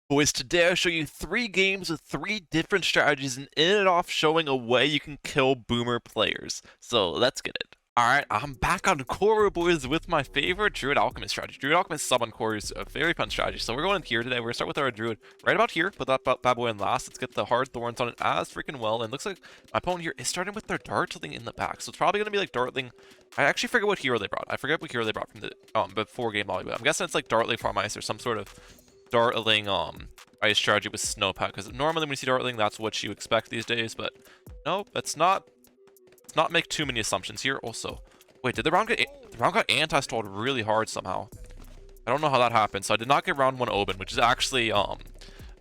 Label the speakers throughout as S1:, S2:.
S1: Boys, today I'll show you 3 games with 3 different strategies and end it off showing a way you can kill boomer players. So let's get it. Alright, I'm back on Kory, boys, with my favorite Druid Alchemist strategy. Druid Alchemist sub on Kory is a very fun strategy. So we're going here today. We're going to start with our Druid right about here. Put that bad boy in last. Let's get the hard thorns on it as freaking well. And it looks like my opponent here is starting with their Dartling in the back. So it's probably going to be like Dartling. I actually forget what hero they brought. I forget what hero they brought from the before game lobby. But I'm guessing it's like Dartling Farm Ice or some sort of Dartling ice strategy with Snowpack, because normally when you see Dartling, that's what you expect these days, but no, let's not make too many assumptions here. Also, wait, did the round got anti-stalled really hard somehow? I don't know how that happened. So I did not get round 1 Oben, which is actually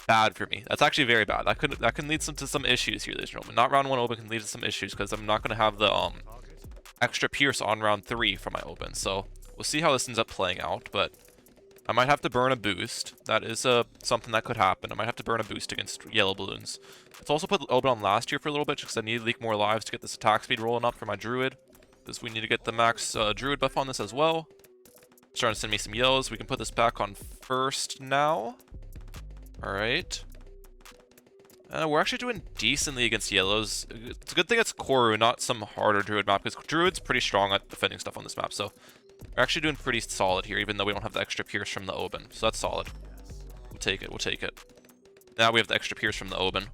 S1: bad for me. That's actually very bad. That can lead to some issues here, ladies and gentlemen. Not round 1 Oben can lead to some issues because I'm not going to have the extra pierce on round 3 for my Oben. So we'll see how this ends up playing out, but I might have to burn a boost. That is something that could happen. I might have to burn a boost against yellow balloons. Let's also put Oben on last here for a little bit because I need to leak more lives to get this attack speed rolling up for my Druid. Because we need to get the max Druid buff on this as well. Starting to send me some yellows. We can put this back on first now. Alright. We're actually doing decently against yellows. It's a good thing it's Kory, not some harder Druid map, because Druid's pretty strong at defending stuff on this map. So we're actually doing pretty solid here, even though we don't have the extra pierce from the Oben. So that's solid. We'll take it. We'll take it. Now we have the extra pierce from the Oben.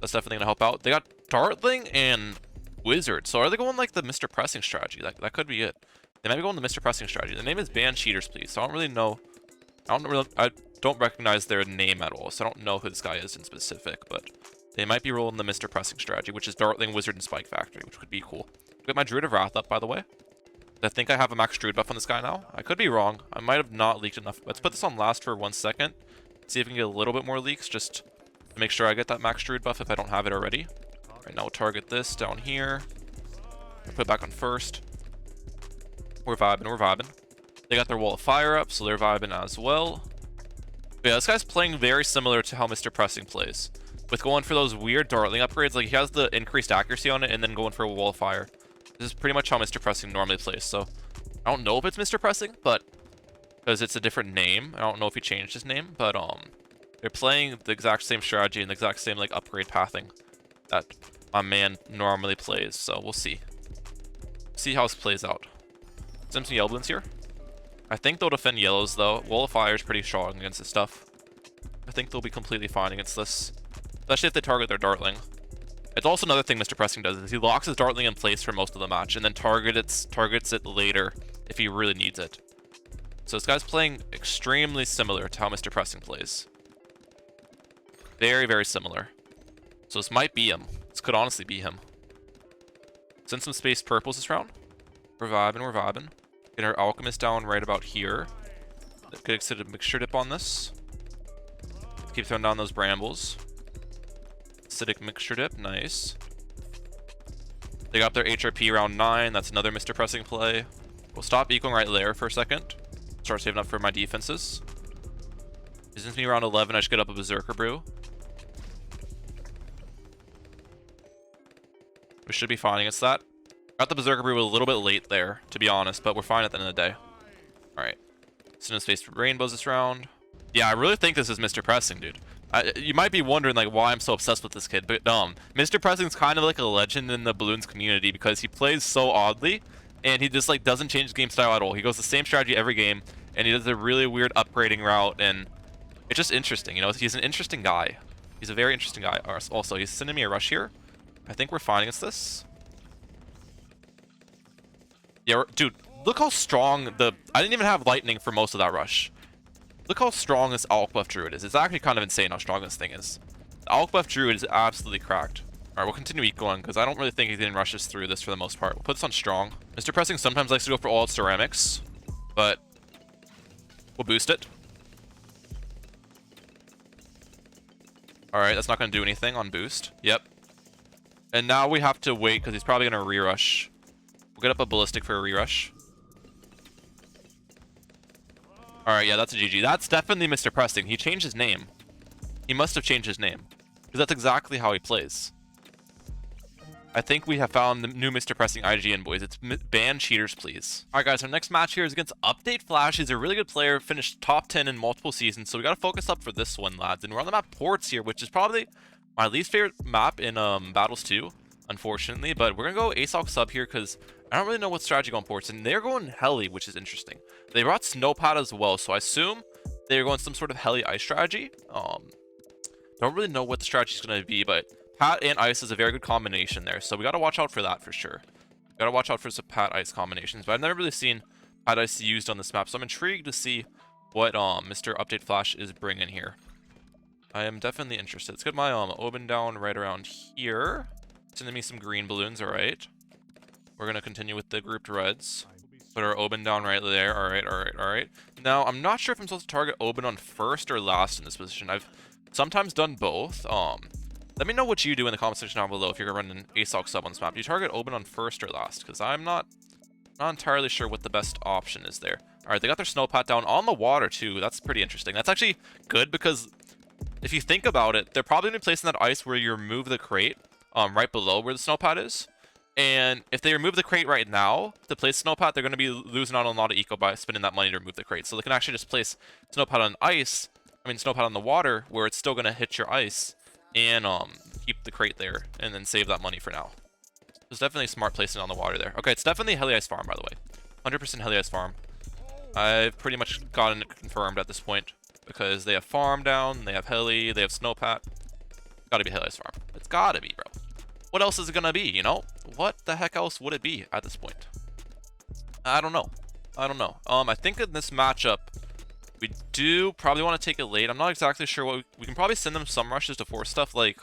S1: That's definitely going to help out. They got Dartling and Wizard. So are they going like the Mr. Pressing strategy? That could be it. They might be going the Mr. Pressing strategy. The name is Ban Cheaters, please. So I don't really know. I don't recognize their name at all. So I don't know who this guy is in specific. But they might be rolling the Mr. Pressing strategy, which is Dartling, Wizard, and Spike Factory, which could be cool. Get my Druid of Wrath up, by the way. I think I have a max Druid buff on this guy now. I could be wrong. I might have not leaked enough. Let's put this on last for 1 second. See if we can get a little bit more leaks, just to make sure I get that max Druid buff if I don't have it already. Alright, now we'll target this down here. Put it back on first. We're vibing, we're vibing. They got their Wall of Fire up, so they're vibing as well. But yeah, this guy's playing very similar to how Mr. Pressing plays. With going for those weird Dartling upgrades, like he has the increased accuracy on it and then going for a Wall of Fire. This is pretty much how Mr. Pressing normally plays, so I don't know if it's Mr. Pressing, but because it's a different name. I don't know if he changed his name, but they're playing the exact same strategy and the exact same like upgrade pathing that my man normally plays, so we'll see. See how this plays out. Some yellow balloons here. I think they'll defend yellows though. Wall of Fire is pretty strong against this stuff. I think they'll be completely fine against this, especially if they target their Dartling. It's also another thing Mr. Pressing does is he locks his Dartling in place for most of the match and then targets it later if he really needs it. So this guy's playing extremely similar to how Mr. Pressing plays. Very, very similar. So this might be him. This could honestly be him. Send some spaced purples this round. We're vibing, we're vibing. Get our alchemist down right about here. Get excited mixture dip on this. Keep throwing down those brambles. Acidic mixture dip, nice. They got up their HRP round 9. That's another Mr. Pressing play. We'll stop ecoing right there for a second. Start saving up for my defenses. Since me round 11, I should get up a Berserker Brew. We should be fine against that. Got the Berserker Brew a little bit late there, to be honest, but we're fine at the end of the day. Alright. Send space for rainbows this round. Yeah, I really think this is Mr. Pressing, dude. You might be wondering like why I'm so obsessed with this kid, but Mr. Pressing's kind of like a legend in the Bloons community because he plays so oddly and he just like doesn't change his game style at all. He goes the same strategy every game and he does a really weird upgrading route and it's just interesting, you know. He's an interesting guy. He's a very interesting guy. Also, he's sending me a rush here. I think we're fine against this. Yeah, dude, look how strong I didn't even have lightning for most of that rush. Look how strong this Alch buff Druid is. It's actually kind of insane how strong this thing is. The Alch buff Druid is absolutely cracked. Alright, we'll continue going because I don't really think he didn't rush us through this for the most part. We'll put this on strong. Mr. Pressing sometimes likes to go for all ceramics, but we'll boost it. Alright, that's not going to do anything on boost. Yep. And now we have to wait because he's probably going to re-rush. We'll get up a ballistic for a re-rush. Alright, yeah, that's a GG. That's definitely Mr. Pressing. He changed his name. He must have changed his name. Because that's exactly how he plays. I think we have found the new Mr. Pressing IGN, boys. It's ban cheaters, please. All right, guys, our next match here is against Update Flash. He's a really good player, finished top 10 in multiple seasons, so we got to focus up for this one, lads. And we're on the map Ports here, which is probably my least favorite map in Battles 2, unfortunately. But we're going to go ASOC sub here because I don't really know what strategy on Ports. And they're going Heli, which is interesting. They brought Snowpad as well, so I assume they're going some sort of Heli ice strategy. Don't really know what the strategy is going to be, but Pat and Ice is a very good combination there, so we got to watch out for that for sure. Got to watch out for some Pat Ice combinations, but I've never really seen Pat Ice used on this map, so I'm intrigued to see what Mr. Update Flash is bringing here. I am definitely interested. Let's get my Oben down right around here. Sending me some green balloons, alright. We're going to continue with the grouped reds. Put our Oben down right there, alright. Now, I'm not sure if I'm supposed to target Oben on first or last in this position. I've sometimes done both. Let me know what you do in the comment section down below if you're running ASOC sub on this map. Do you target Oben on first or last? Because I'm not entirely sure what the best option is there. Alright, they got their Snowpat down on the water too. That's pretty interesting. That's actually good because if you think about it, they're probably going to be placing that ice where you remove the crate right below where the Snowpat is. And if they remove the crate right now to place Snowpat, they're going to be losing out on a lot of eco by spending that money to remove the crate. So they can actually just place Snowpat on Snowpat on the water where it's still going to hit your ice and keep the crate there and then save that money for now. There's definitely smart placing on the water there. Okay, it's definitely Heli Ice Farm, by the way. 100% Heli Ice Farm. I've pretty much gotten it confirmed at this point because they have farm down, they have Heli, they have Snowpat. Gotta be Heli Ice Farm. It's gotta be, bro. What else is it gonna be, you know? What the heck else would it be at this point? I don't know. I think in this matchup, we do probably want to take it late. I'm not exactly sure what we can probably send them some rushes to force stuff like...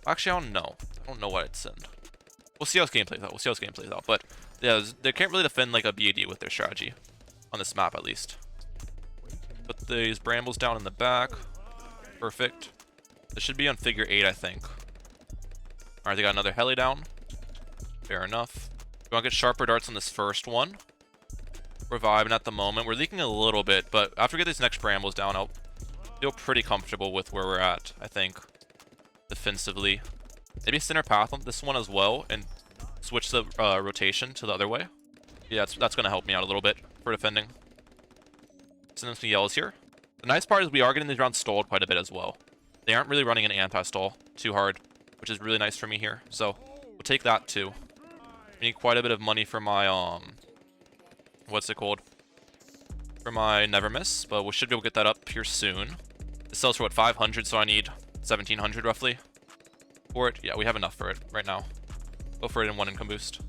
S1: Actually, I don't know. I don't know what I'd send. We'll see how this game plays out. But yeah, they can't really defend like a BAD with their strategy. On this map, at least. Put these brambles down in the back. Perfect. This should be on figure 8, I think. Alright, they got another heli down. Fair enough. We want to get sharper darts on this first one. We're vibing at the moment. We're leaking a little bit, but after we get these next brambles down, I'll feel pretty comfortable with where we're at, I think. Defensively. Maybe center path on this one as well, and switch the rotation to the other way. Yeah, that's going to help me out a little bit for defending. Send them some yells here. The nice part is we are getting these rounds stalled quite a bit as well. They aren't really running an anti-stall too hard, which is really nice for me here. So we'll take that too. We need quite a bit of money for my what's it called? For my Never Miss, but we should be able to get that up here soon. It sells for what, 500, so I need 1700 roughly for it. Yeah, we have enough for it right now. Go for it in 1 income boost.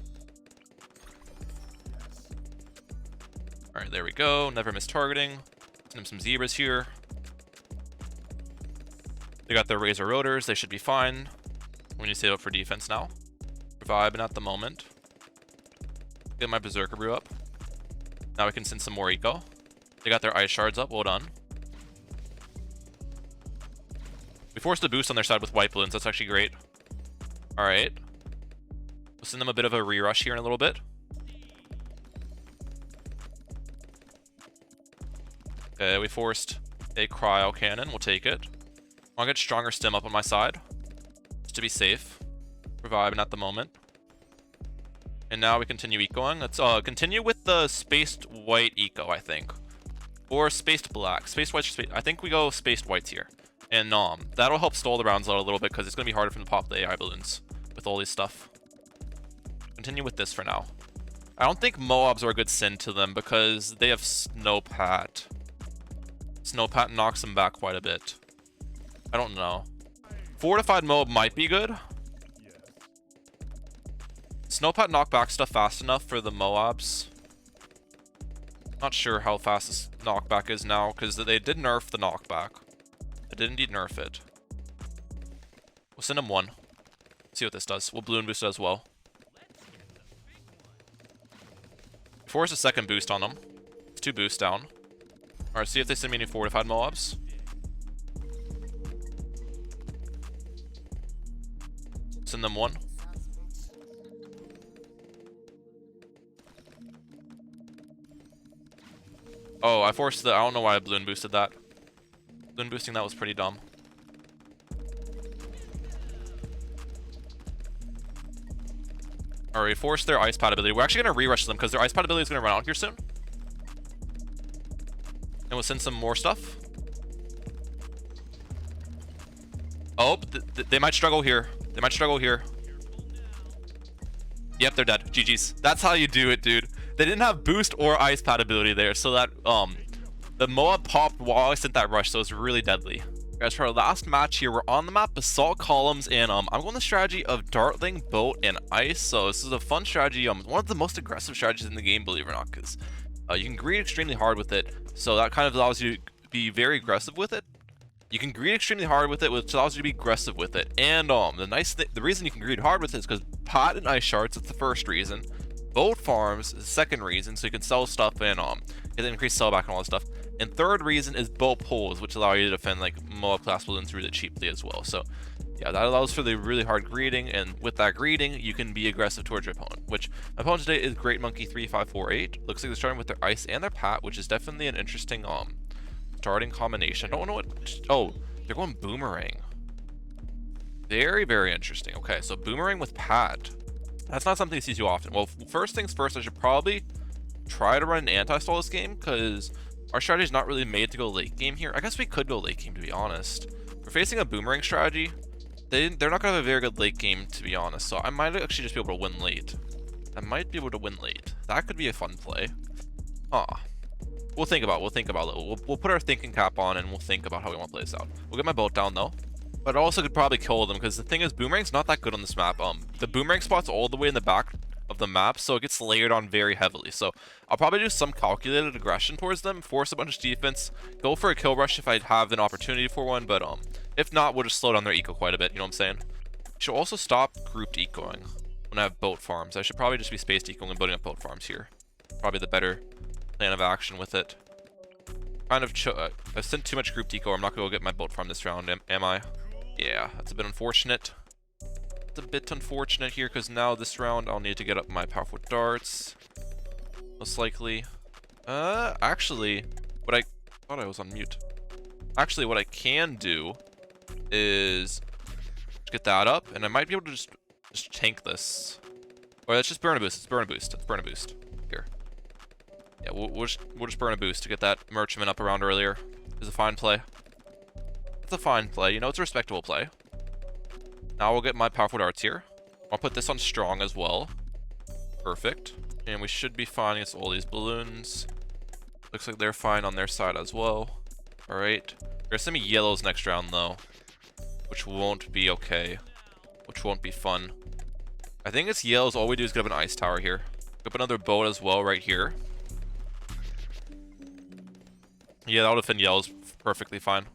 S1: Alright, there we go. Never miss targeting. Send them some zebras here. They got their Razor Rotors. They should be fine. We need to save up for defense now. We're vibing at the moment. Get my Berserker Brew up. Now we can send some more eco. They got their Ice Shards up. Well done. We forced a boost on their side with white balloons. That's actually great. Alright. We'll send them a bit of a re-rush here in a little bit. Okay, we forced a cryo cannon. We'll take it. I'll get stronger stem up on my side. Just to be safe. We're vibing at the moment. And now we continue ecoing. Let's continue with the spaced white eco, I think. Or spaced black. Spaced white, I think we go spaced whites here. And that'll help stall the rounds out a little bit because it's going to be harder for them to pop the AI balloons with all these stuff. Continue with this for now. I don't think Moabs are a good send to them because they have Snowpat. Snowpat knocks them back quite a bit. I don't know. Fortified Moab might be good. Snowpat knock back stuff fast enough for the Moabs. Not sure how fast this knockback is now because they did nerf the knockback. They did indeed nerf it. We'll send them 1. See what this does. We'll balloon boost it as well. Force a second boost on them. It's 2 boosts down. Alright, see if they send me any fortified Moabs. Send them 1. Oh, I forced the... I don't know why I balloon boosted that. Balloon boosting that was pretty dumb. Alright, force their ice pad ability. We're actually going to re-rush them because their ice pad ability is going to run out here soon. And we'll send some more stuff. Oh, they might struggle here. They might struggle here. Yep, they're dead. GG's. That's how you do it, dude. They didn't have boost or ice pad ability there, so that the Moab popped while I sent that rush, so it's really deadly. Guys, for our last match here, we're on the map Basalt Columns, and I'm going the strategy of Dartling, Boat, and Ice. So this is a fun strategy, one of the most aggressive strategies in the game, believe it or not, because you can greed extremely hard with it, so that kind of allows you to be very aggressive with it. You can greed extremely hard with it, which allows you to be aggressive with it. And the reason you can greed hard with it is because pot and ice shards, that's the first reason. Boat farms is the second reason, so you can sell stuff and get increased sellback and all that stuff. And third reason is boat pulls, which allow you to defend like Moab class balloons really cheaply as well. So yeah, that allows for the really hard greeting, and with that greeting, you can be aggressive towards your opponent. Which my opponent today is Great Monkey 3548. Looks like they're starting with their ice and their pat, which is definitely an interesting starting combination. I don't know what. Oh, they're going boomerang. Very, very interesting. Okay, so boomerang with pat. That's not something you see too often. Well, first things first, I should probably try to run an anti-stall this game because our strategy is not really made to go late game here. I guess we could go late game, to be honest. We're facing a boomerang strategy. They're not going to have a very good late game, to be honest. So I might actually just be able to win late. I might be able to win late. That could be a fun play. We'll think about it. We'll put our thinking cap on and we'll think about how we want to play this out. We'll get my boat down though. But I also could probably kill them because the thing is, boomerang's not that good on this map. The boomerang spot's all the way in the back of the map, so it gets layered on very heavily. So I'll probably do some calculated aggression towards them, force a bunch of defense, go for a kill rush if I have an opportunity for one, but if not, we'll just slow down their eco quite a bit, you know what I'm saying? Should also stop grouped ecoing when I have boat farms. I should probably just be spaced ecoing and building up boat farms here. Probably the better plan of action with it. Kind of I've sent too much grouped eco. I'm not gonna go get my boat farm this round, am I? Yeah, that's a bit unfortunate. It's a bit unfortunate here because now this round I'll need to get up my powerful darts. Most likely. Actually, what I thought I was on mute. Actually, what I can do is get that up, and I might be able to just tank this. Or let's just burn a boost. Let's burn a boost. Let's burn a boost. Here. Yeah, we'll just burn a boost to get that merchantman up around earlier. It's a fine play. It's a fine play. You know, it's a respectable play. Now we'll get my powerful darts here. I'll put this on strong as well. Perfect. And we should be fine against all these balloons. Looks like they're fine on their side as well. Alright. There's some yellows next round though, which won't be okay. Which won't be fun. I think it's yellows. All we do is get up an ice tower here. Get up another boat as well right here. Yeah, that'll defend yellows perfectly fine.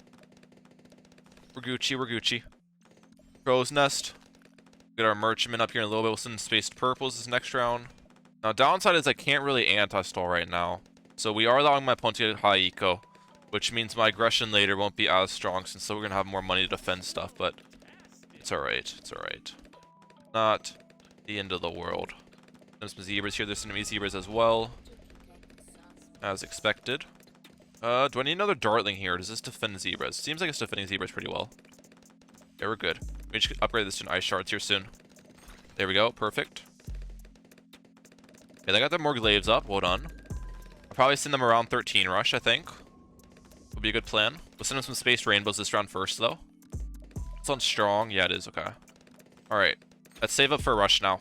S1: We're Gucci, we're Gucci. Crow's Nest. Get our merchantman up here in a little bit. We'll send spaced purples this next round. Now, downside is I can't really anti-stall right now. So we are allowing my opponent to get high eco, which means my aggression later won't be as strong since we're going to have more money to defend stuff, but it's alright. It's alright. Not the end of the world. There's some zebras here. There's some enemy zebras as well. As expected. Do I need another dartling here? Does this defend zebras? Seems like it's defending zebras pretty well. Yeah, we're good. We should upgrade this to an ice shards here soon. There we go. Perfect. Okay, they got their more glaives up. Well done. I'll probably send them around 13 rush, I think. Would be a good plan. We'll send them some space rainbows this round first, though. It's on strong. Yeah, it is. Okay. Alright. Let's save up for a rush now.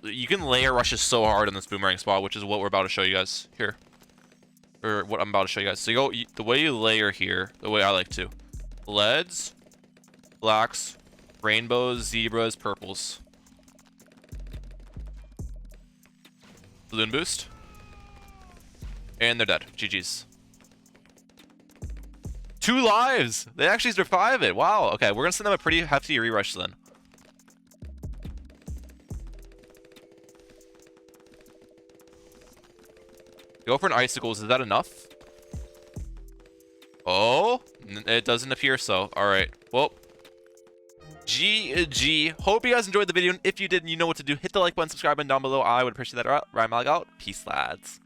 S1: You can layer rushes so hard in this boomerang spot, which is what we're about to show you guys here. Or what I'm about to show you guys. So the way you layer here, the way I like to. Leads, blacks, rainbows, zebras, purples. Balloon boost. And they're dead. GG's. 2 lives! They actually survive it. Wow. Okay, we're gonna send them a pretty hefty re-rush then. Go for an icicles. Is that enough? Oh, it doesn't appear so. All right. Well, GG. Hope you guys enjoyed the video. And if you did, and you know what to do, hit the like button, subscribe button down below. I would appreciate that. All right, Mehalic out. Peace, lads.